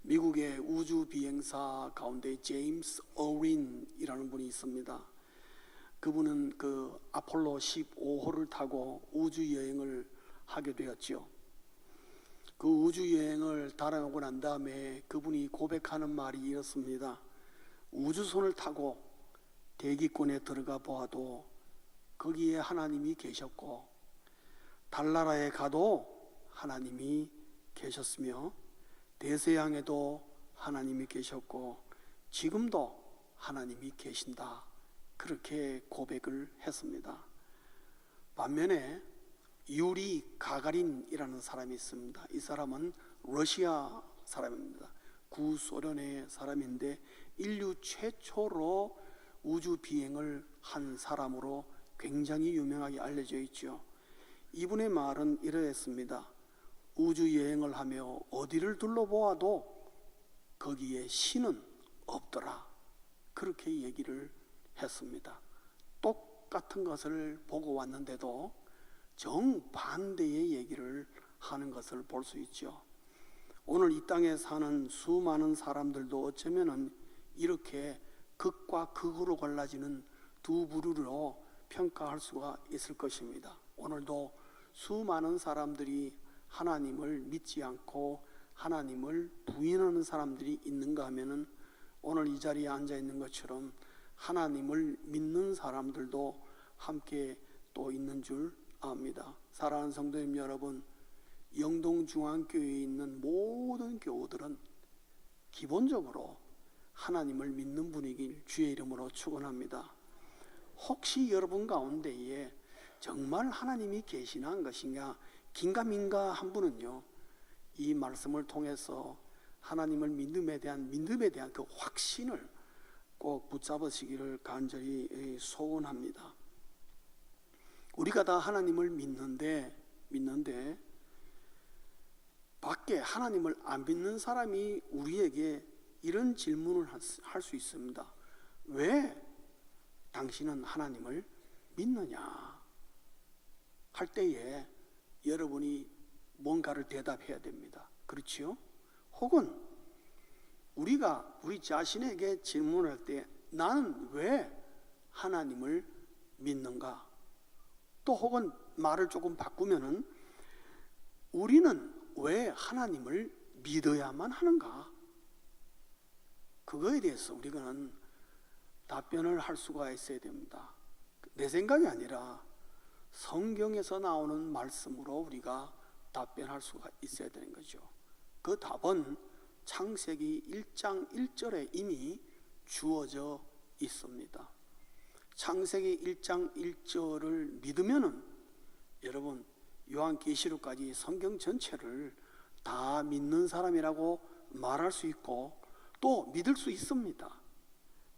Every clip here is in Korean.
미국의 우주 비행사 가운데 제임스 어린이라는 분이 있습니다. 그분은 그 아폴로 15호를 타고 우주 여행을 하게 되었죠. 그 우주 여행을 다녀오고 난 다음에 그분이 고백하는 말이 이렇습니다. 우주선을 타고 대기권에 들어가 보아도 거기에 하나님이 계셨고, 달나라에 가도 하나님이 계셨으며, 대서양에도 하나님이 계셨고 지금도 하나님이 계신다, 그렇게 고백을 했습니다. 반면에 유리 가가린이라는 사람이 있습니다. 이 사람은 러시아 사람입니다. 구소련의 사람인데 인류 최초로 우주 비행을 한 사람으로 굉장히 유명하게 알려져 있죠. 이분의 말은 이러했습니다. 우주 여행을 하며 어디를 둘러보아도 거기에 신은 없더라, 그렇게 얘기를 했습니다. 똑같은 것을 보고 왔는데도 정반대의 얘기를 하는 것을 볼 수 있죠. 오늘 이 땅에 사는 수많은 사람들도 어쩌면은 이렇게 극과 극으로 갈라지는 두 부류로 평가할 수가 있을 것입니다. 오늘도 수많은 사람들이 하나님을 믿지 않고 하나님을 부인하는 사람들이 있는가 하면은 오늘 이 자리에 앉아 있는 것처럼 하나님을 믿는 사람들도 함께 또 있는 줄 압니다. 사랑하는 성도님 여러분, 영동중앙교회에 있는 모든 교우들은 기본적으로 하나님을 믿는 분이길 주의 이름으로 축원합니다. 혹시 여러분 가운데에 정말 하나님이 계시나 한 것인가 긴가민가 한 분은요, 이 말씀을 통해서 하나님을 믿음에 대한 그 확신을 꼭 붙잡으시기를 간절히 소원합니다. 우리가 다 하나님을 믿는데 밖에 하나님을 안 믿는 사람이 우리에게 이런 질문을 할 수 있습니다. 왜 당신은 하나님을 믿느냐 할 때에 여러분이 뭔가를 대답해야 됩니다. 그렇지요? 혹은 우리가 우리 자신에게 질문할 때 나는 왜 하나님을 믿는가? 또 혹은 말을 조금 바꾸면은 우리는 왜 하나님을 믿어야만 하는가? 그거에 대해서 우리는 답변을 할 수가 있어야 됩니다. 내 생각이 아니라 성경에서 나오는 말씀으로 우리가 답변할 수가 있어야 되는 거죠. 그 답은 창세기 1장 1절에 이미 주어져 있습니다. 창세기 1장 1절을 믿으면은 여러분 요한계시록까지 성경 전체를 다 믿는 사람이라고 말할 수 있고 또 믿을 수 있습니다.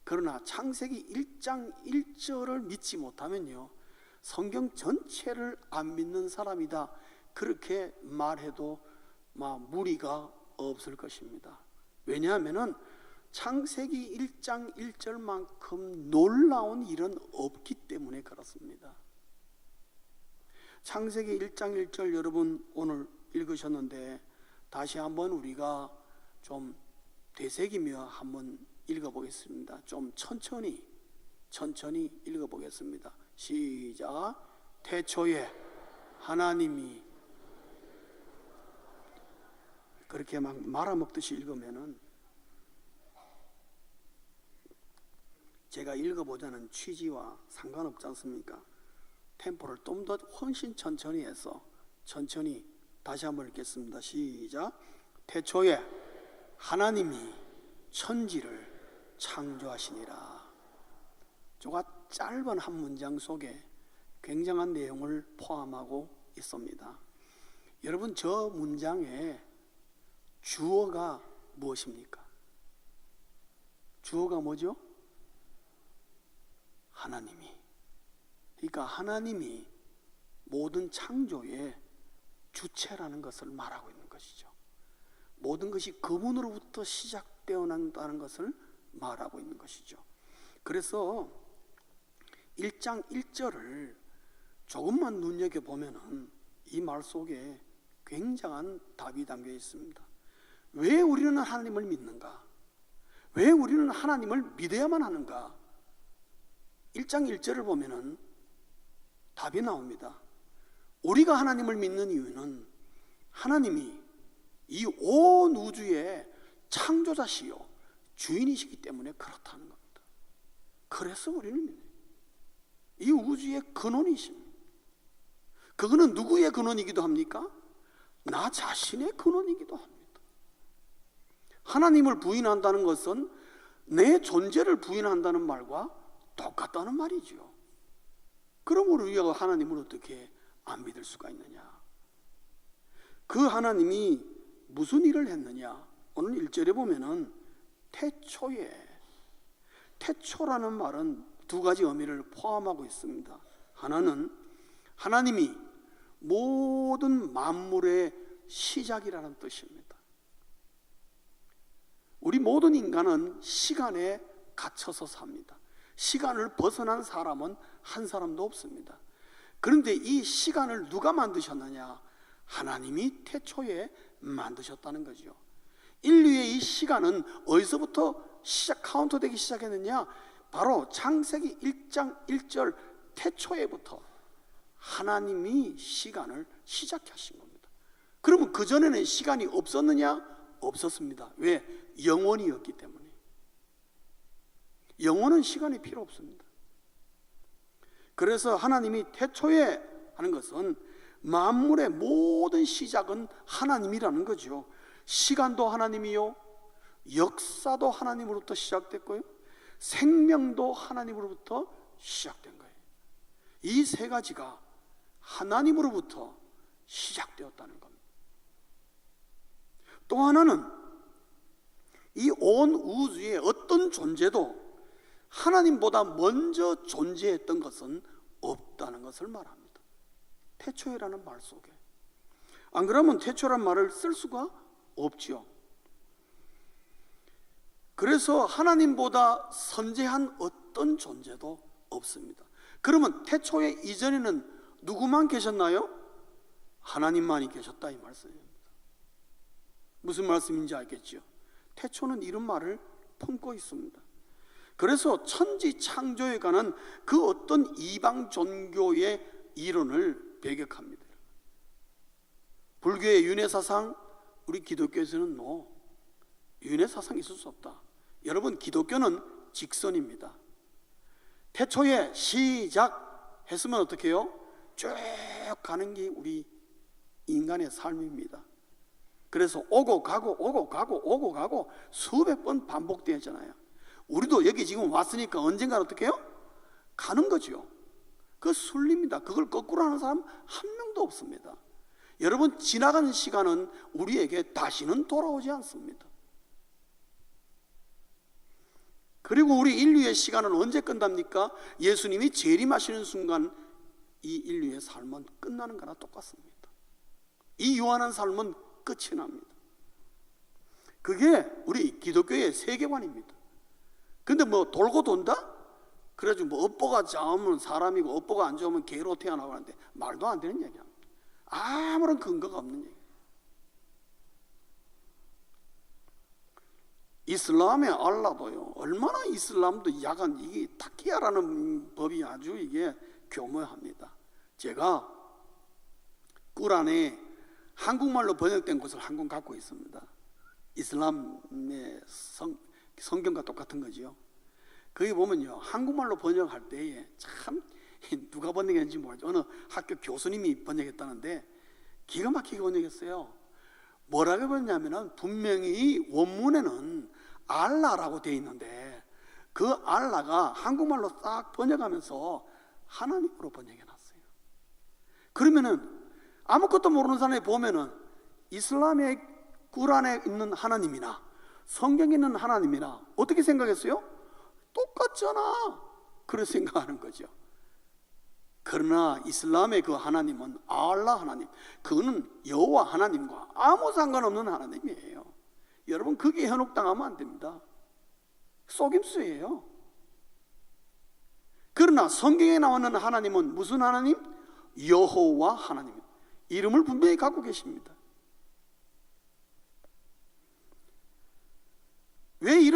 그러나 창세기 1장 1절을 믿지 못하면요, 성경 전체를 안 믿는 사람이다, 그렇게 말해도 무리가 없을 것입니다. 왜냐하면 창세기 1장 1절만큼 놀라운 일은 없기 때문에 그렇습니다. 창세기 1장 1절 여러분 오늘 읽으셨는데 다시 한번 우리가 좀 되새기며 한번 읽어보겠습니다. 좀 천천히 읽어보겠습니다. 시작. 태초에 하나님이, 그렇게 막 말아먹듯이 읽으면은 제가 읽어보자는 취지와 상관없지 않습니까? 템포를 좀 더 훨씬 천천히 해서 천천히 다시 한번 읽겠습니다. 시작. 태초에 하나님이 천지를 창조하시니라. 저가 짧은 한 문장 속에 굉장한 내용을 포함하고 있습니다. 여러분, 저 문장에 주어가 무엇입니까? 주어가 뭐죠? 하나님이. 그러니까 하나님이 모든 창조의 주체라는 것을 말하고 있는 것이죠. 모든 것이 그분으로부터 시작되어 난다는 것을 말하고 있는 것이죠. 그래서 1장 1절을 조금만 눈여겨보면은 이 말 속에 굉장한 답이 담겨 있습니다. 왜 우리는 하나님을 믿는가? 왜 우리는 하나님을 믿어야만 하는가? 1장 1절을 보면은 답이 나옵니다. 우리가 하나님을 믿는 이유는 하나님이 이 온 우주의 창조자시요 주인이시기 때문에 그렇다는 겁니다. 그래서 우리는 믿어요. 이 우주의 근원이십니다. 그거는 누구의 근원이기도 합니까? 나 자신의 근원이기도 합니다. 하나님을 부인한다는 것은 내 존재를 부인한다는 말과 똑같다는 말이죠. 그럼 우리가 하나님을 어떻게 안 믿을 수가 있느냐? 그 하나님이 무슨 일을 했느냐? 오늘 1절에 보면은 태초라는 말은 두 가지 의미를 포함하고 있습니다. 하나는 하나님이 모든 만물의 시작이라는 뜻입니다. 우리 모든 인간은 시간에 갇혀서 삽니다. 시간을 벗어난 사람은 한 사람도 없습니다. 그런데 이 시간을 누가 만드셨느냐? 하나님이 태초에 만드셨다는 거죠. 인류의 이 시간은 어디서부터 카운트되기 시작했느냐? 바로 창세기 1장 1절 태초에부터 하나님이 시간을 시작하신 겁니다. 그러면 그전에는 시간이 없었느냐? 없었습니다. 왜? 영원이었기 때문에. 영원은 시간이 필요 없습니다. 그래서 하나님이 태초에 하는 것은 만물의 모든 시작은 하나님이라는 거죠. 시간도 하나님이요, 역사도 하나님으로부터 시작됐고요, 생명도 하나님으로부터 시작된 거예요. 이 세 가지가 하나님으로부터 시작되었다는 겁니다. 또 하나는 이 온 우주의 어떤 존재도 하나님보다 먼저 존재했던 것은 없다는 것을 말합니다. 태초에라는 말 속에. 안 그러면 태초란 말을 쓸 수가 없지요. 그래서 하나님보다 선재한 어떤 존재도 없습니다. 그러면 태초에 이전에는 누구만 계셨나요? 하나님만이 계셨다 이 말씀입니다. 무슨 말씀인지 알겠죠? 태초는 이런 말을 품고 있습니다. 그래서 천지 창조에 관한 그 어떤 이방 종교의 이론을 배격합니다. 불교의 윤회사상, 우리 기독교에서는 윤회사상이 있을 수 없다. 여러분, 기독교는 직선입니다. 태초에 시작했으면 어떻게 해요? 쭉 가는 게 우리 인간의 삶입니다. 그래서 오고 가고 수백 번 반복되었잖아요. 우리도 여기 지금 왔으니까 언젠가 어떻게 해요? 가는 거죠. 그 순리입니다. 그걸 거꾸로 하는 사람 한 명도 없습니다. 여러분, 지나가는 시간은 우리에게 다시는 돌아오지 않습니다. 그리고 우리 인류의 시간은 언제 끝납니까? 예수님이 재림하시는 순간 이 인류의 삶은 끝나는 거나 똑같습니다. 이 유한한 삶은 끝이 납니다. 그게 우리 기독교의 세계관입니다. 근데 돌고 돈다? 그래가지고 업보가 좋으면 사람이고 업보가 안 좋으면 개로 태어나고 하는데 말도 안 되는 얘기합니다. 아무런 근거가 없는 얘기. 이슬람의 알라도요, 얼마나 이슬람도 약간 이게 타키야라는 법이 아주 이게 교묘합니다. 제가 꾸란에 한국말로 번역된 것을 한 권 갖고 있습니다. 이슬람의 성경과 똑같은 거지요. 거기 보면요, 한국말로 번역할 때에 참 누가 번역했는지 모르죠. 어느 학교 교수님이 번역했다는데 기가 막히게 번역했어요. 뭐라고 번역했냐면 분명히 원문에는 알라라고 되어 있는데 그 알라가 한국말로 싹 번역하면서 하나님으로 번역해놨어요. 그러면은 아무것도 모르는 사람이 보면은 이슬람의 꾸란에 있는 하나님이나 성경에 있는 하나님이나 어떻게 생각했어요? 똑같잖아. 그렇게 생각하는 거죠. 그러나 이슬람의 그 하나님은 알라 하나님, 그거는 여호와 하나님과 아무 상관없는 하나님이에요. 여러분, 그게 현혹당하면 안 됩니다. 속임수예요. 그러나 성경에 나오는 하나님은 무슨 하나님? 여호와 하나님. 이름을 분명히 갖고 계십니다.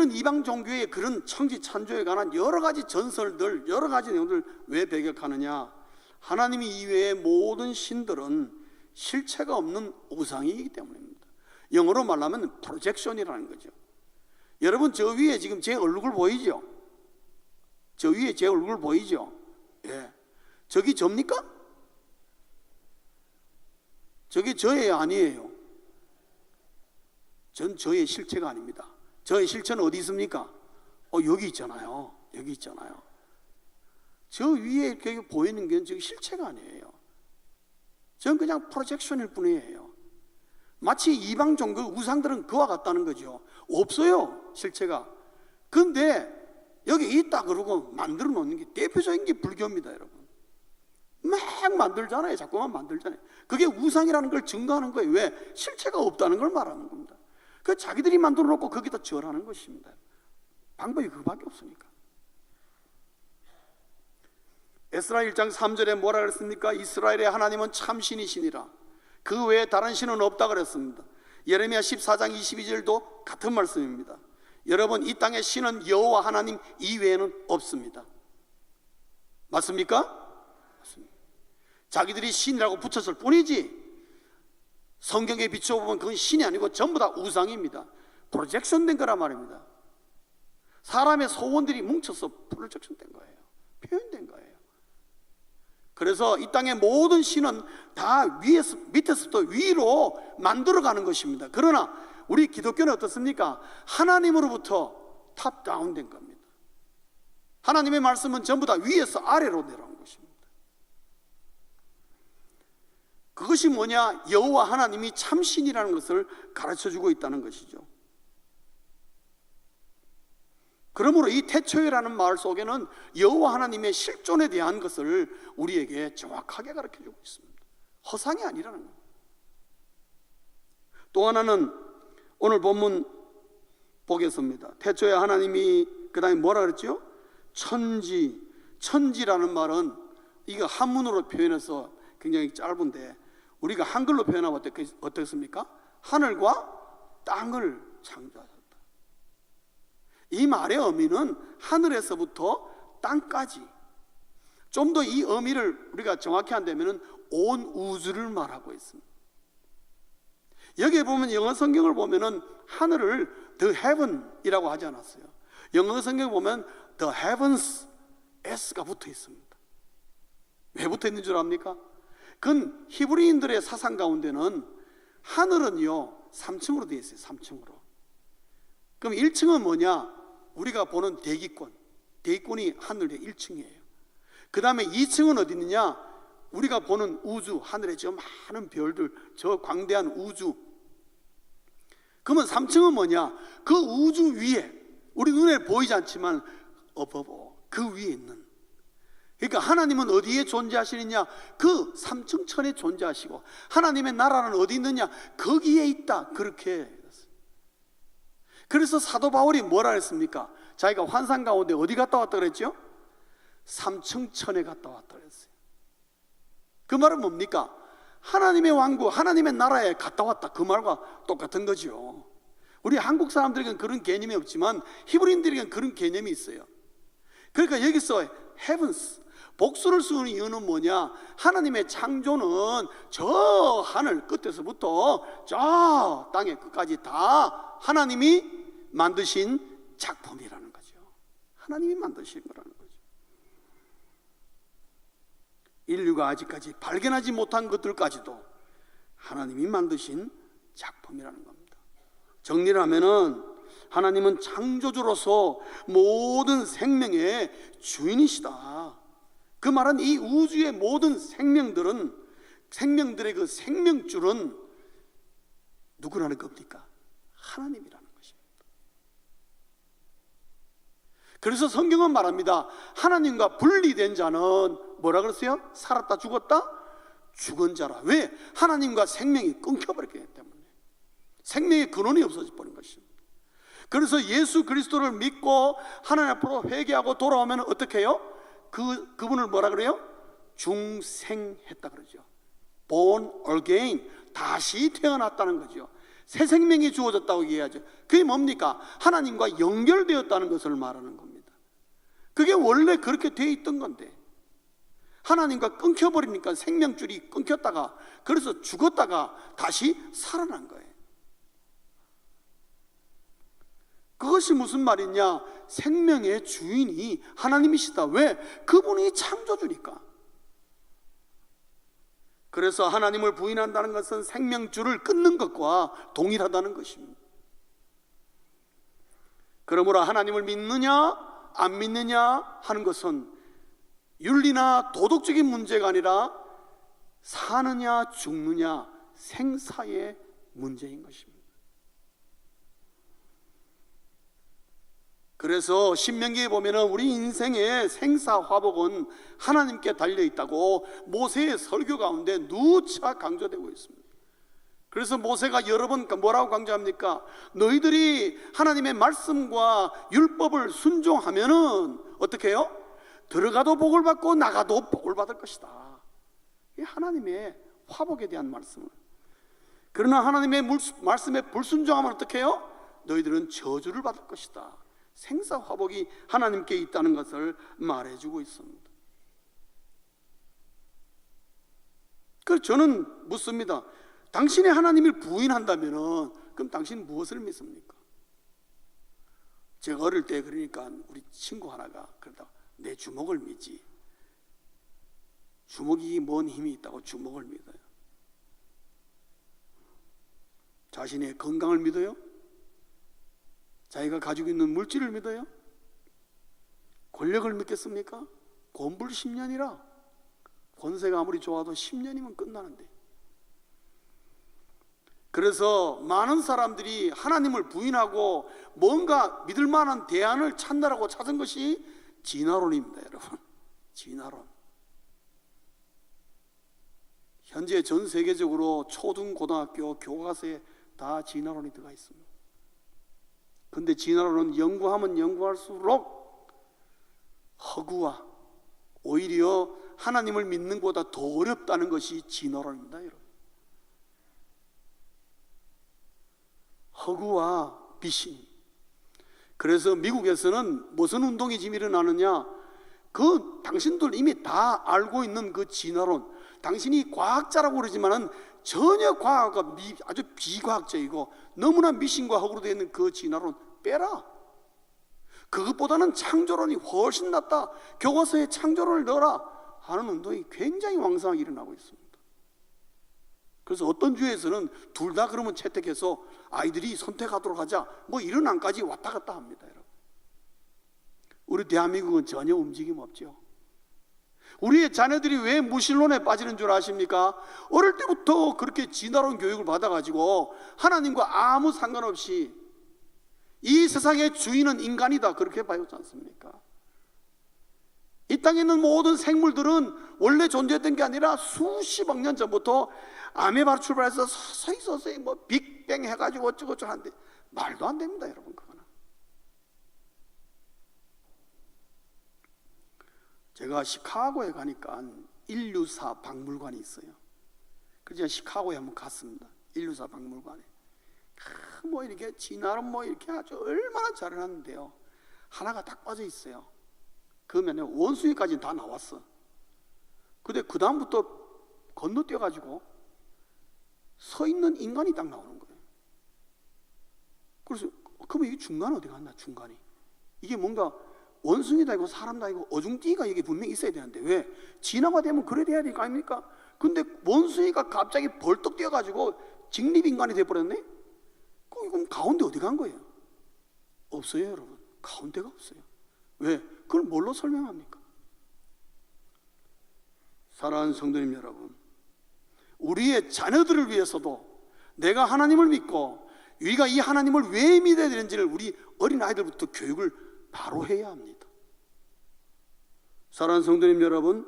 이런 이방 종교의 그런 천지 창조에 관한 여러 가지 전설들, 여러 가지 내용들 왜 배격하느냐? 하나님이 이외의 모든 신들은 실체가 없는 우상이기 때문입니다. 영어로 말하면 프로젝션이라는 거죠. 여러분, 저 위에 지금 제 얼굴 보이죠? 저 위에 제 얼굴 보이죠? 예. 저기 접니까? 저게 저예요, 아니에요? 전 저의 실체가 아닙니다. 저의 실체는 어디 있습니까? 여기 있잖아요. 여기 있잖아요. 저 위에 이렇게 보이는 게 저기 실체가 아니에요. 저는 그냥 프로젝션일 뿐이에요. 마치 이방 종교 우상들은 그와 같다는 거죠. 없어요, 실체가. 근데 여기 있다 그러고 만들어 놓는 게 대표적인 게 불교입니다, 여러분. 막 만들잖아요. 자꾸만 만들잖아요. 그게 우상이라는 걸 증거하는 거예요. 왜? 실체가 없다는 걸 말하는 겁니다. 그 자기들이 만들어 놓고 거기다 절하는 것입니다. 방법이 그밖에 없으니까. 에스라 1장 3절에 뭐라 그랬습니까? 이스라엘의 하나님은 참신이시니라. 그 외에 다른 신은 없다 그랬습니다. 예레미야 14장 22절도 같은 말씀입니다. 여러분, 이 땅의 신은 여호와 하나님 이외에는 없습니다. 맞습니까? 맞습니다. 자기들이 신이라고 붙였을 뿐이지 성경에 비춰보면 그건 신이 아니고 전부 다 우상입니다. 프로젝션 된 거란 말입니다. 사람의 소원들이 뭉쳐서 프로젝션 된 거예요. 표현된 거예요. 그래서 이 땅의 모든 신은 다 위에서, 밑에서부터 위로 만들어가는 것입니다. 그러나 우리 기독교는 어떻습니까? 하나님으로부터 탑다운 된 겁니다. 하나님의 말씀은 전부 다 위에서 아래로 내려온 것입니다. 그것이 뭐냐? 여호와 하나님이 참신이라는 것을 가르쳐주고 있다는 것이죠. 그러므로 이 태초에라는 말 속에는 여호와 하나님의 실존에 대한 것을 우리에게 정확하게 가르쳐주고 있습니다. 허상이 아니라는 겁니다. 또 하나는 오늘 본문 보겠습니다. 태초에 하나님이 그 다음에 뭐라 그랬죠? 천지라는 말은 이거 한문으로 표현해서 굉장히 짧은데 우리가 한글로 표현하면 어떻습니까? 하늘과 땅을 창조하셨다. 이 말의 의미는 하늘에서부터 땅까지, 좀 더 이 의미를 우리가 정확히 한다면 온 우주를 말하고 있습니다. 여기에 보면 영어 성경을 보면은 하늘을 the heaven이라고 하지 않았어요. 영어 성경을 보면 the heavens s가 붙어 있습니다. 왜 붙어 있는 줄 압니까? 그건 히브리인들의 사상 가운데는 하늘은요 3층으로 되어 있어요. 3층으로. 그럼 1층은 뭐냐? 우리가 보는 대기권이 하늘의 1층이에요. 그 다음에 2층은 어디 있느냐? 우리가 보는 우주, 하늘에 저 많은 별들, 저 광대한 우주. 그러면 3층은 뭐냐? 그 우주 위에, 우리 눈에 보이지 않지만 그 위에 있는, 그러니까 하나님은 어디에 존재하시느냐? 그 3층 천에 존재하시고 하나님의 나라는 어디 있느냐? 거기에 있다. 그렇게. 그래서 사도 바울이 뭐라 했습니까? 자기가 환상 가운데 어디 갔다 왔다 그랬죠? 3층 천에 갔다 왔다 그랬어요. 그 말은 뭡니까? 하나님의 왕국, 하나님의 나라에 갔다 왔다. 그 말과 똑같은 거죠. 우리 한국 사람들에게는 그런 개념이 없지만 히브리인들에게는 그런 개념이 있어요. 그러니까 여기서 heavens, 복수를 쓰는 이유는 뭐냐? 하나님의 창조는 저 하늘 끝에서부터 저 땅의 끝까지 다 하나님이 만드신 작품이라는 거죠. 하나님이 만드신 거라는 거죠. 인류가 아직까지 발견하지 못한 것들까지도 하나님이 만드신 작품이라는 겁니다. 정리를 하면은 하나님은 창조주로서 모든 생명의 주인이시다. 그 말은 이 우주의 모든 생명들의 그 생명줄은 누구라는 겁니까? 하나님이라는 것입니다. 그래서 성경은 말합니다. 하나님과 분리된 자는 뭐라 그랬어요? 살았다 죽었다? 죽은 자라. 왜? 하나님과 생명이 끊겨버렸기 때문에. 생명의 근원이 없어져 버린 것입니다. 그래서 예수 그리스도를 믿고 하나님 앞으로 회개하고 돌아오면 어떻게 해요? 그분을 뭐라 그래요? 중생했다 그러죠. Born again, 다시 태어났다는 거죠. 새 생명이 주어졌다고 얘기하죠. 그게 뭡니까? 하나님과 연결되었다는 것을 말하는 겁니다. 그게 원래 그렇게 되어 있던 건데 하나님과 끊겨버리니까 생명줄이 끊겼다가 그래서 죽었다가 다시 살아난 거예요. 그것이 무슨 말이냐? 생명의 주인이 하나님이시다. 왜? 그분이 창조주니까. 그래서 하나님을 부인한다는 것은 생명줄을 끊는 것과 동일하다는 것입니다. 그러므로 하나님을 믿느냐 안 믿느냐 하는 것은 윤리나 도덕적인 문제가 아니라 사느냐 죽느냐 생사의 문제인 것입니다. 그래서 신명기에 보면은 우리 인생의 생사화복은 하나님께 달려있다고 모세의 설교 가운데 누차 강조되고 있습니다. 그래서 모세가 여러 번 뭐라고 강조합니까? 너희들이 하나님의 말씀과 율법을 순종하면은 어떻게 해요? 들어가도 복을 받고 나가도 복을 받을 것이다. 이게 하나님의 화복에 대한 말씀을. 그러나 하나님의 말씀에 불순종하면 어떻게 해요? 너희들은 저주를 받을 것이다. 생사화복이 하나님께 있다는 것을 말해주고 있습니다. 그래서 저는 묻습니다. 당신이 하나님을 부인한다면 그럼 당신은 무엇을 믿습니까? 제가 어릴 때 그러니까 우리 친구 하나가 그러다 내 주먹을 믿지. 주먹이 뭔 힘이 있다고 주먹을 믿어요? 자신의 건강을 믿어요? 자기가 가지고 있는 물질을 믿어요? 권력을 믿겠습니까? 권불 10년이라 권세가 아무리 좋아도 10년이면 끝나는데. 그래서 많은 사람들이 하나님을 부인하고 뭔가 믿을 만한 대안을 찾느라고 찾은 것이 진화론입니다, 여러분. 진화론. 현재 전 세계적으로 초등 고등학교 교과서에 다 진화론이 들어가 있습니다. 근데 진화론은 연구하면 연구할수록 허구와 오히려 하나님을 믿는 것보다 더 어렵다는 것이 진화론입니다, 여러분. 허구와 미신. 그래서 미국에서는 무슨 운동이 지금 일어나느냐? 그 당신들 이미 다 알고 있는 그 진화론, 당신이 과학자라고 그러지만은 전혀 과학과 아주 비과학적이고 너무나 미신과 허구로 되어 있는 그 진화론 빼라. 그것보다는 창조론이 훨씬 낫다. 교과서에 창조론을 넣어라 하는 운동이 굉장히 왕성하게 일어나고 있습니다. 그래서 어떤 주에서는 둘 다 그러면 채택해서 아이들이 선택하도록 하자, 뭐 이런 안까지 왔다 갔다 합니다, 여러분. 우리 대한민국은 전혀 움직임 없죠. 우리의 자녀들이 왜 무신론에 빠지는 줄 아십니까? 어릴 때부터 그렇게 진화론 교육을 받아가지고 하나님과 아무 상관없이 이 세상의 주인은 인간이다 그렇게 배우지 않습니까? 이 땅에 있는 모든 생물들은 원래 존재했던 게 아니라 수십억 년 전부터 아메바로 출발해서 서서히 뭐 빅뱅 해가지고 어쩌고저쩌고 하는데 말도 안 됩니다, 여러분. 그거는 제가 시카고에 가니까 인류사 박물관이 있어요. 그래서 제가 시카고에 한번 갔습니다. 인류사 박물관에 뭐 이렇게 진화론 뭐 이렇게 아주 얼마나 잘해놨는데요, 하나가 딱 빠져 있어요. 그러면 원숭이까지는 다 나왔어. 근데 그 다음부터 건너뛰어가지고 서 있는 인간이 딱 나오는 거예요. 그래서 그러면 이게 중간 어디 갔나? 중간이 이게 뭔가 원숭이다 이고 사람다 이고 어중뛰기가 이게 분명히 있어야 되는데 왜? 진화가 되면 그래 돼야 되는 거 아닙니까? 근데 원숭이가 갑자기 벌떡 뛰어가지고 직립인간이 돼버렸네? 그럼 가운데 어디 간 거예요? 없어요, 여러분. 가운데가 없어요. 왜? 그걸 뭘로 설명합니까? 사랑하는 성도님 여러분, 우리의 자녀들을 위해서도 내가 하나님을 믿고 우리가 이 하나님을 왜 믿어야 되는지를 우리 어린아이들부터 교육을 바로 해야 합니다. 사랑하는 성도님 여러분,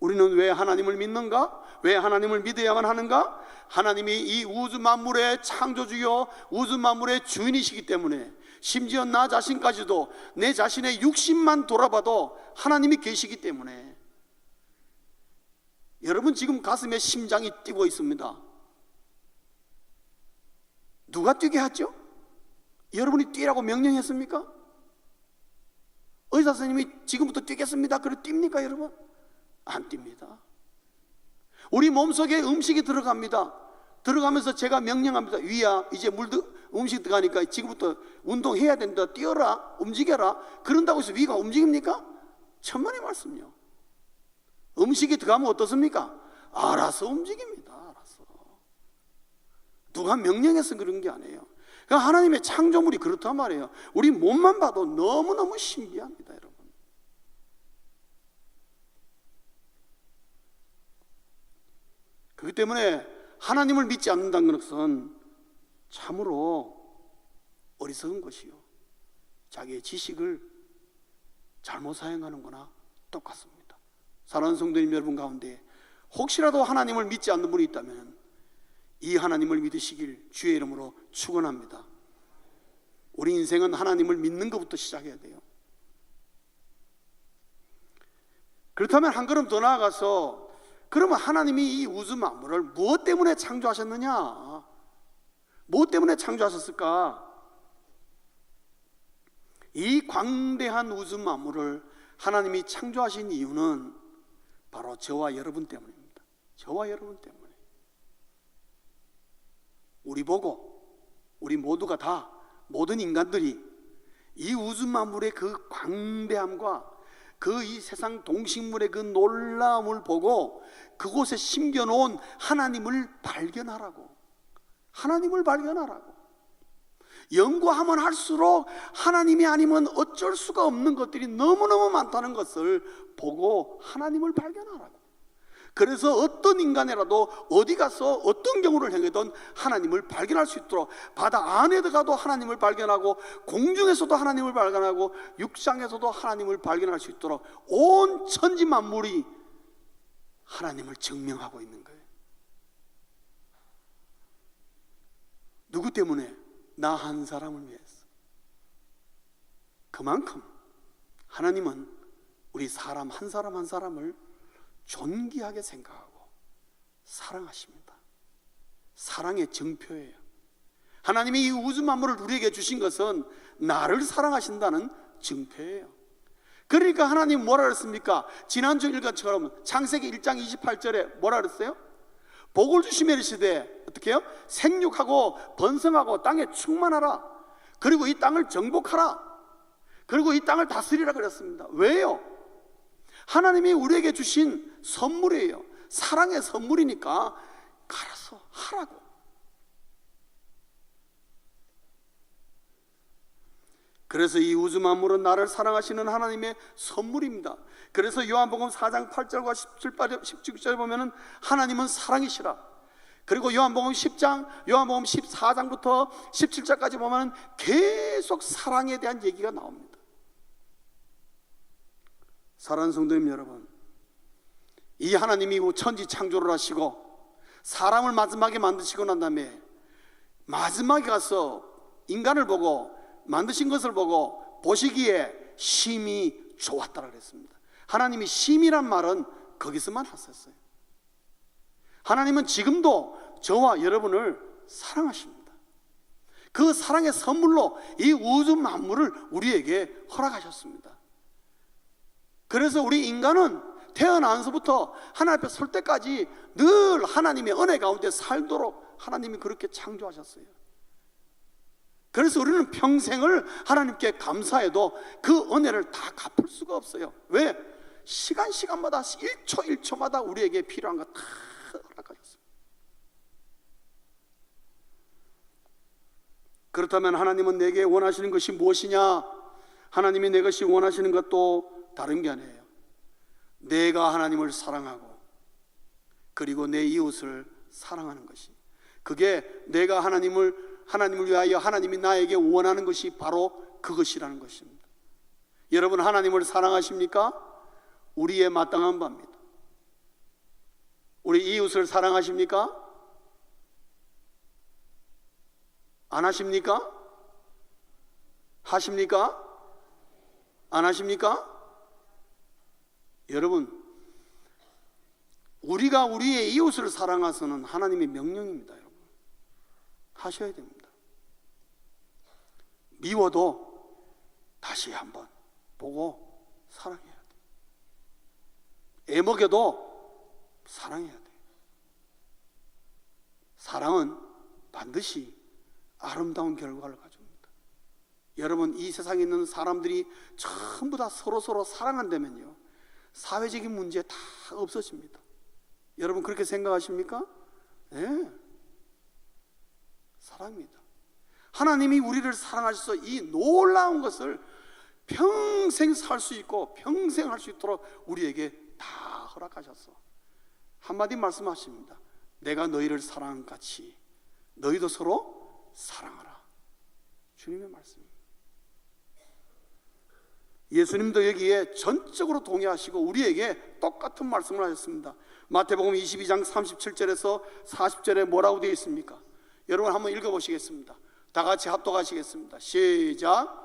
우리는 왜 하나님을 믿는가? 왜 하나님을 믿어야만 하는가? 하나님이 이 우주 만물의 창조주요 우주 만물의 주인이시기 때문에, 심지어 나 자신까지도 내 자신의 육신만 돌아봐도 하나님이 계시기 때문에, 여러분 지금 가슴에 심장이 뛰고 있습니다. 누가 뛰게 하죠? 여러분이 뛰라고 명령했습니까? 의사 선생님이 지금부터 뛰겠습니다. 그래 뜁니까 여러분? 안 뜁니다. 우리 몸속에 음식이 들어갑니다. 들어가면서 제가 명령합니다. 위야, 이제 음식 들어가니까 지금부터 운동해야 된다. 뛰어라, 움직여라. 그런다고 해서 위가 움직입니까? 천만의 말씀요. 음식이 들어가면 어떻습니까? 알아서 움직입니다. 알아서. 누가 명령해서 그런 게 아니에요. 그러니까 하나님의 창조물이 그렇단 말이에요. 우리 몸만 봐도 너무너무 신기합니다, 여러분. 그렇기 때문에 하나님을 믿지 않는다는 것은 참으로 어리석은 것이요, 자기의 지식을 잘못 사용하는 거나 똑같습니다. 사랑하는 성도님 여러분 가운데 혹시라도 하나님을 믿지 않는 분이 있다면 이 하나님을 믿으시길 주의 이름으로 축원합니다. 우리 인생은 하나님을 믿는 것부터 시작해야 돼요. 그렇다면 한 걸음 더 나아가서, 그러면 하나님이 이 우주 만물을 무엇 때문에 창조하셨느냐? 무엇 때문에 창조하셨을까? 이 광대한 우주 만물을 하나님이 창조하신 이유는 바로 저와 여러분 때문입니다. 저와 여러분 때문에. 우리 보고, 우리 모두가 다, 모든 인간들이 이 우주 만물의 그 광대함과 그 이 세상 동식물의 그 놀라움을 보고 그곳에 심겨놓은 하나님을 발견하라고. 하나님을 발견하라고. 연구하면 할수록 하나님이 아니면 어쩔 수가 없는 것들이 너무너무 많다는 것을 보고 하나님을 발견하라고. 그래서 어떤 인간이라도 어디 가서 어떤 경우를 행해도 하나님을 발견할 수 있도록, 바다 안에 들어가도 하나님을 발견하고 공중에서도 하나님을 발견하고 육상에서도 하나님을 발견할 수 있도록 온 천지 만물이 하나님을 증명하고 있는 거예요. 누구 때문에? 나 한 사람을 위해서. 그만큼 하나님은 우리 사람 한 사람 한 사람을 존귀하게 생각하고 사랑하십니다. 사랑의 증표예요. 하나님이 이 우주 만물을 우리에게 주신 것은 나를 사랑하신다는 증표예요. 그러니까 하나님 뭐라 그랬습니까? 지난주 읽은 것처럼 창세기 1장 28절에 뭐라 그랬어요? 복을 주시며 이르시되 어떻게 해요? 생육하고 번성하고 땅에 충만하라. 그리고 이 땅을 정복하라. 그리고 이 땅을 다스리라 그랬습니다. 왜요? 하나님이 우리에게 주신 선물이에요. 사랑의 선물이니까 알아서 하라고. 그래서 이 우주 만물은 나를 사랑하시는 하나님의 선물입니다. 그래서 요한복음 4장 8절과 17절에 보면은 하나님은 사랑이시라. 그리고 요한복음 10장, 요한복음 14장부터 17절까지 보면은 계속 사랑에 대한 얘기가 나옵니다. 사랑하는 성도님 여러분, 이 하나님이 천지 창조를 하시고 사람을 마지막에 만드시고 난 다음에 마지막에 가서 인간을 보고 만드신 것을 보고 보시기에 심히 좋았다고 그랬습니다. 하나님이 심이란 말은 거기서만 하셨어요. 하나님은 지금도 저와 여러분을 사랑하십니다. 그 사랑의 선물로 이 우주 만물을 우리에게 허락하셨습니다. 그래서 우리 인간은 태어나서부터 하나님 앞에 설 때까지 늘 하나님의 은혜 가운데 살도록 하나님이 그렇게 창조하셨어요. 그래서 우리는 평생을 하나님께 감사해도 그 은혜를 다 갚을 수가 없어요. 왜? 시간마다 1초 1초마다 우리에게 필요한 거 다 허락하셨습니다. 그렇다면 하나님은 내게 원하시는 것이 무엇이냐? 하나님이 내 것이 원하시는 것도 다른 게 아니에요. 내가 하나님을 사랑하고 그리고 내 이웃을 사랑하는 것이, 그게 내가 하나님을 위하여 하나님이 나에게 원하는 것이 바로 그것이라는 것입니다. 여러분 하나님을 사랑하십니까? 우리의 마땅한 바입니다. 우리 이웃을 사랑하십니까? 안 하십니까? 하십니까? 안 하십니까? 여러분, 우리가 우리의 이웃을 사랑하서는 하나님의 명령입니다. 여러분, 하셔야 됩니다. 미워도 다시 한번 보고 사랑해야 돼. 애먹여도 사랑해야 돼. 사랑은 반드시 아름다운 결과를 가져옵니다. 여러분, 이 세상에 있는 사람들이 전부 다 서로 사랑한다면요, 사회적인 문제 다 없어집니다. 여러분 그렇게 생각하십니까? 네, 사랑입니다. 하나님이 우리를 사랑하셔서 이 놀라운 것을 평생 살 수 있고 평생 할 수 있도록 우리에게 다 허락하셔서 한마디 말씀하십니다. 내가 너희를 사랑한 같이 너희도 서로 사랑하라. 주님의 말씀입니다. 예수님도 여기에 전적으로 동의하시고 우리에게 똑같은 말씀을 하셨습니다. 마태복음 22장 37절에서 40절에 뭐라고 되어 있습니까? 여러분 한번 읽어보시겠습니다. 다 같이 합독하시겠습니다. 시작.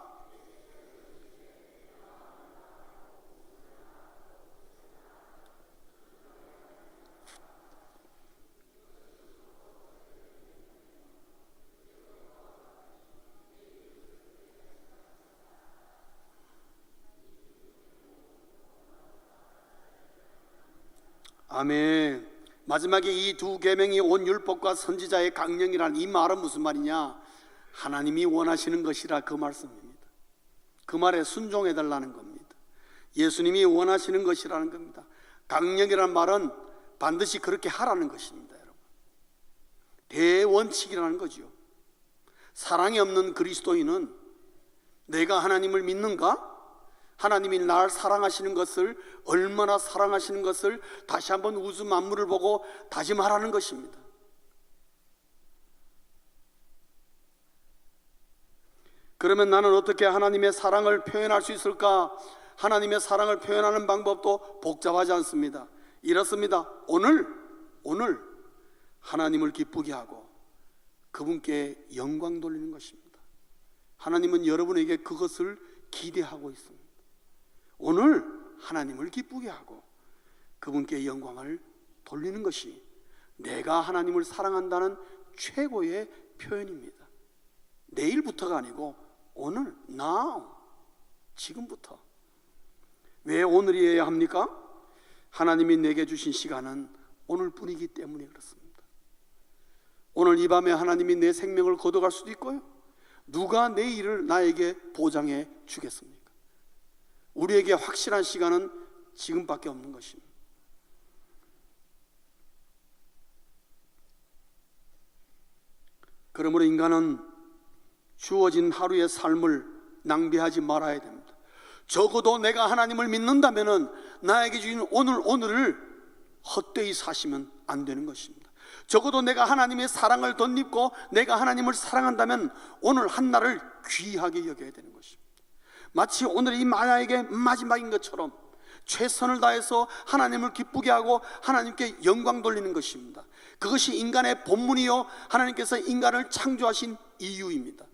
아멘. 마지막에 이 두 계명이 온 율법과 선지자의 강령이라는 이 말은 무슨 말이냐? 하나님이 원하시는 것이라 그 말씀입니다. 그 말에 순종해 달라는 겁니다. 예수님이 원하시는 것이라는 겁니다. 강령이라는 말은 반드시 그렇게 하라는 것입니다. 여러분, 대원칙이라는 거죠. 사랑이 없는 그리스도인은 내가 하나님을 믿는가? 하나님이 날 사랑하시는 것을, 얼마나 사랑하시는 것을 다시 한번 우주 만물을 보고 다시 말하는 것입니다. 그러면 나는 어떻게 하나님의 사랑을 표현할 수 있을까? 하나님의 사랑을 표현하는 방법도 복잡하지 않습니다. 이렇습니다. 오늘 하나님을 기쁘게 하고 그분께 영광 돌리는 것입니다. 하나님은 여러분에게 그것을 기대하고 있습니다. 오늘 하나님을 기쁘게 하고 그분께 영광을 돌리는 것이 내가 하나님을 사랑한다는 최고의 표현입니다. 내일부터가 아니고 오늘, now, 지금부터. 왜 오늘이어야 합니까? 하나님이 내게 주신 시간은 오늘뿐이기 때문에 그렇습니다. 오늘 이 밤에 하나님이 내 생명을 거둬갈 수도 있고요, 누가 내일을 나에게 보장해 주겠습니까? 우리에게 확실한 시간은 지금밖에 없는 것입니다. 그러므로 인간은 주어진 하루의 삶을 낭비하지 말아야 됩니다. 적어도 내가 하나님을 믿는다면 나에게 주신 오늘을 헛되이 사시면 안 되는 것입니다. 적어도 내가 하나님의 사랑을 덧입고 내가 하나님을 사랑한다면 오늘 한날을 귀하게 여겨야 되는 것입니다. 마치 오늘이 나에게 마지막인 것처럼 최선을 다해서 하나님을 기쁘게 하고 하나님께 영광 돌리는 것입니다. 그것이 인간의 본분이요, 하나님께서 인간을 창조하신 이유입니다.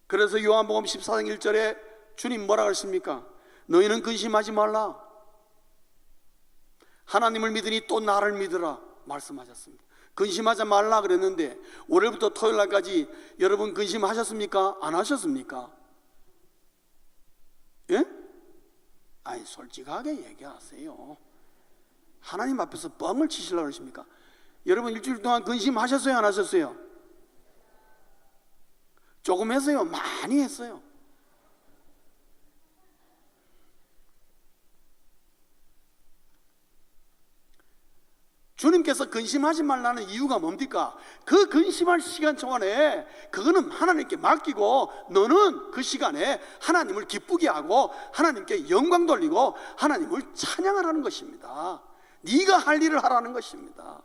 그래서 요한복음 14장 1절에 주님 뭐라 그러십니까? 너희는 근심하지 말라. 하나님을 믿으니 또 나를 믿으라 말씀하셨습니다. 근심하지 말라 그랬는데 월요일부터 토요일날까지 여러분 근심하셨습니까? 안 하셨습니까? 예? 아니 솔직하게 얘기하세요. 하나님 앞에서 뻥을 치시려고 그러십니까? 여러분 일주일 동안 근심하셨어요? 안 하셨어요? 조금 했어요? 많이 했어요? 주님께서 근심하지 말라는 이유가 뭡니까? 그 근심할 시간 동안에 그거는 하나님께 맡기고 너는 그 시간에 하나님을 기쁘게 하고 하나님께 영광 돌리고 하나님을 찬양하라는 것입니다. 네가 할 일을 하라는 것입니다.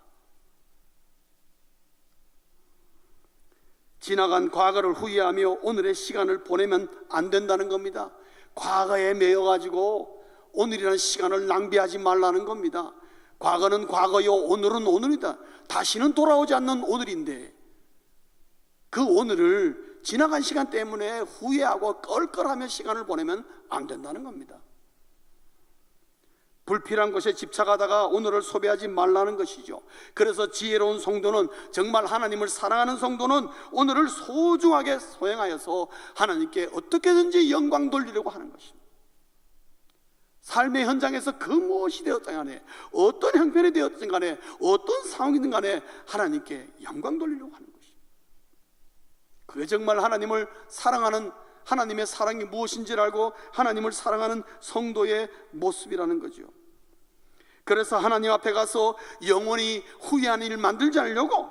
지나간 과거를 후회하며 오늘의 시간을 보내면 안 된다는 겁니다. 과거에 매여가지고 오늘이라는 시간을 낭비하지 말라는 겁니다. 과거는 과거요, 오늘은 오늘이다. 다시는 돌아오지 않는 오늘인데 그 오늘을 지나간 시간 때문에 후회하고 껄껄하며 시간을 보내면 안 된다는 겁니다. 불필요한 것에 집착하다가 오늘을 소비하지 말라는 것이죠. 그래서 지혜로운 성도는, 정말 하나님을 사랑하는 성도는 오늘을 소중하게 소행하여서 하나님께 어떻게든지 영광 돌리려고 하는 것입니다. 삶의 현장에서 그 무엇이 되었든 간에, 어떤 형편이 되었든 간에, 어떤 상황이든 간에 하나님께 영광 돌리려고 하는 것입니다. 그게 정말 하나님을 사랑하는, 하나님의 사랑이 무엇인지를 알고 하나님을 사랑하는 성도의 모습이라는 거죠. 그래서 하나님 앞에 가서 영원히 후회하는 일 만들지 않으려고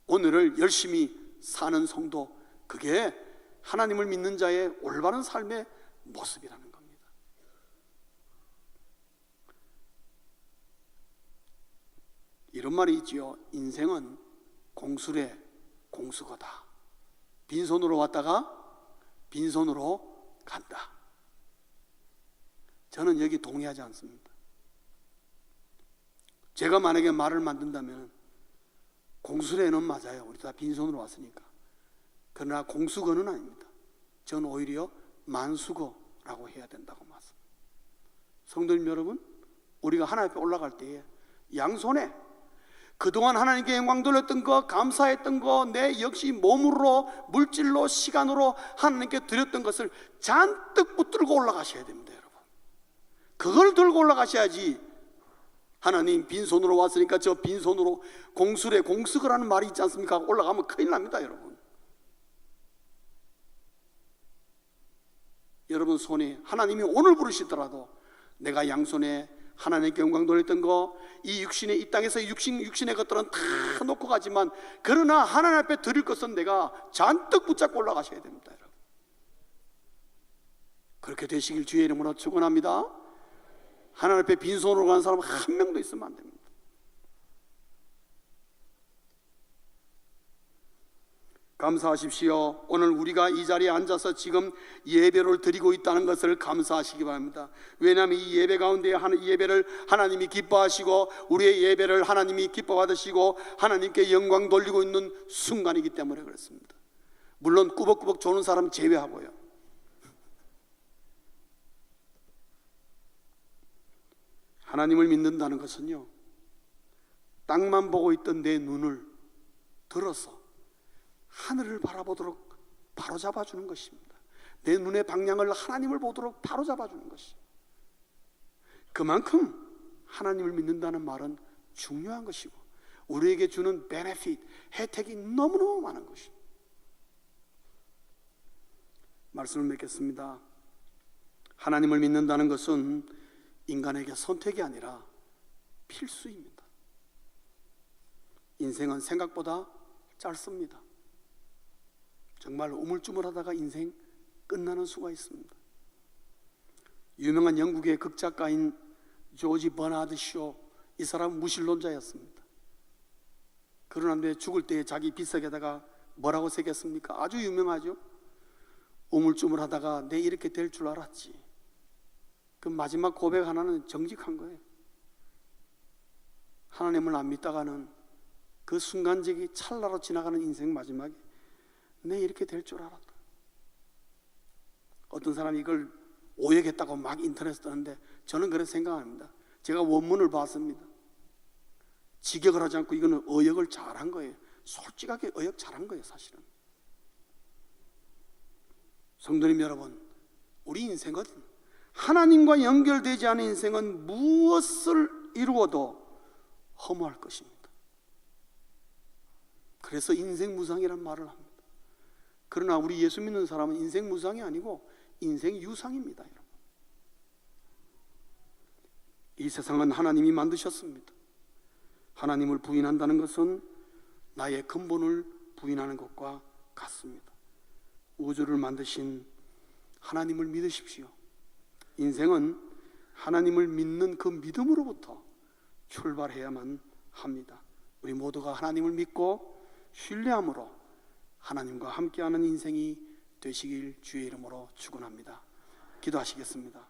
오늘을 열심히 사는 성도, 그게 하나님을 믿는 자의 올바른 삶의 모습이라는 겁니다. 이런 말이 있지요. 인생은 공수래 공수거다. 빈손으로 왔다가 빈손으로 간다. 저는 여기 동의하지 않습니다. 제가 만약에 말을 만든다면 공수래는 맞아요. 우리 다 빈손으로 왔으니까. 그러나 공수거는 아닙니다. 저는 오히려 만수거라고 해야 된다고 말씀합니다. 성도님 여러분, 우리가 하나님 앞에 올라갈 때에 양손에 그동안 하나님께 영광 돌렸던 거, 감사했던 거, 내 역시 몸으로, 물질로, 시간으로 하나님께 드렸던 것을 잔뜩 붙들고 올라가셔야 됩니다, 여러분. 그걸 들고 올라가셔야지. 하나님 빈손으로 왔으니까 저 빈손으로 공수래 공수거라는 말이 있지 않습니까? 올라가면 큰일 납니다, 여러분. 여러분 손에 하나님이 오늘 부르시더라도 내가 양손에 하나님께 영광 돌렸던 거, 이 육신의, 이 땅에서 육신의 것들은 다 놓고 가지만, 그러나 하나님 앞에 드릴 것은 내가 잔뜩 붙잡고 올라가셔야 됩니다, 여러분. 그렇게 되시길 주의 이름으로 축원합니다. 하나님 앞에 빈손으로 가는 사람 한 명도 있으면 안 됩니다. 감사하십시오. 오늘 우리가 이 자리에 앉아서 지금 예배를 드리고 있다는 것을 감사하시기 바랍니다. 왜냐하면 이 예배 가운데 이 예배를 하나님이 기뻐하시고, 우리의 예배를 하나님이 기뻐 받으시고 하나님께 영광 돌리고 있는 순간이기 때문에 그렇습니다. 물론 꾸벅꾸벅 조는 사람 제외하고요. 하나님을 믿는다는 것은요, 땅만 보고 있던 내 눈을 들어서 하늘을 바라보도록 바로잡아주는 것입니다. 내 눈의 방향을 하나님을 보도록 바로잡아주는 것입니다. 그만큼 하나님을 믿는다는 말은 중요한 것이고, 우리에게 주는 베네핏, 혜택이 너무너무 많은 것입니다. 말씀을 맺겠습니다. 하나님을 믿는다는 것은 인간에게 선택이 아니라 필수입니다. 인생은 생각보다 짧습니다. 정말 우물쭈물하다가 인생 끝나는 수가 있습니다. 유명한 영국의 극작가인 조지 버나드 쇼, 이 사람은 무신론자였습니다. 그러는데 죽을 때 자기 비석에다가 뭐라고 새겼습니까? 아주 유명하죠. 우물쭈물하다가 내 이렇게 될 줄 알았지. 그 마지막 고백 하나는 정직한 거예요. 하나님을 안 믿다가는 그 순간적이 찰나로 지나가는 인생 마지막에 내 이렇게 될 줄 알았다. 어떤 사람이 이걸 오역했다고 막 인터넷에 뜨는데 저는 그렇게 생각합니다. 제가 원문을 봤습니다. 직역을 하지 않고 이거는 어역을 잘한 거예요. 솔직하게 어역 잘한 거예요, 사실은. 성도님 여러분, 우리 인생은, 하나님과 연결되지 않은 인생은 무엇을 이루어도 허무할 것입니다. 그래서 인생 무상이란 말을 합니다. 그러나 우리 예수 믿는 사람은 인생 무상이 아니고 인생 유상입니다, 여러분. 이 세상은 하나님이 만드셨습니다. 하나님을 부인한다는 것은 나의 근본을 부인하는 것과 같습니다. 우주를 만드신 하나님을 믿으십시오. 인생은 하나님을 믿는 그 믿음으로부터 출발해야만 합니다. 우리 모두가 하나님을 믿고 신뢰함으로 하나님과 함께하는 인생이 되시길 주의 이름으로 축원합니다. 기도하시겠습니다.